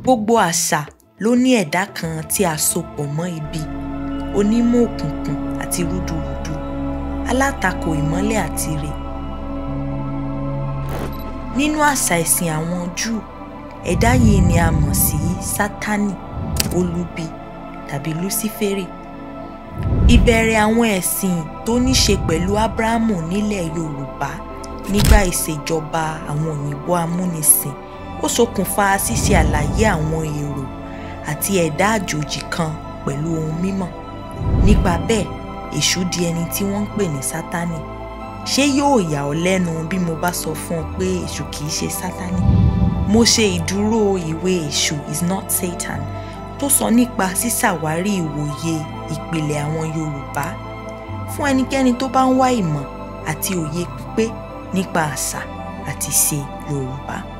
Gbogbo àṣà ló ní ẹ̀dá kan tí a so pọ̀ mọ́ ibi, onímọ̀ òkùnkùn àti rúdurùdu, alátakò ìmọ́lẹ̀ àti ire. Nínú àṣà ìsìn àwọn Júù, ẹ̀dá yìí ni a mọ̀ sí Sátánì, olubi tàbí Lúsíférì. Ìbẹ̀rẹ̀ àwọn ẹ̀sìn tó ní ṣe pẹ̀lú Ábúráhámù nílẹ̀ Yorùbá nígbà ìṣèjọba àwọn òyìnbó amúnisìn ó ṣokùnfà ṣíṣe àlàyé àwọn èrò àti ẹ̀dá àjòjì kan pẹ̀lú ohun mímọ́. Nípa bẹ́ẹ̀, èṣù di ẹni tí wọ́n ń pè ní Sátánì. Ṣé yóò yà ọ́ lẹ́nu bí mo bá sọ fún ọ pé èṣù kìí ṣe Sátánì? Mo ṣe ìdúró ìwé Èṣù is not Satan tó sọ nípa síṣàwárí ìwòye ìpìlẹ̀ àwọn Yorùbá fún ẹnikẹ́ni tó bá ń wá ìmọ̀ àti òye pípé nípa àṣà àti ìṣe Yorùbá.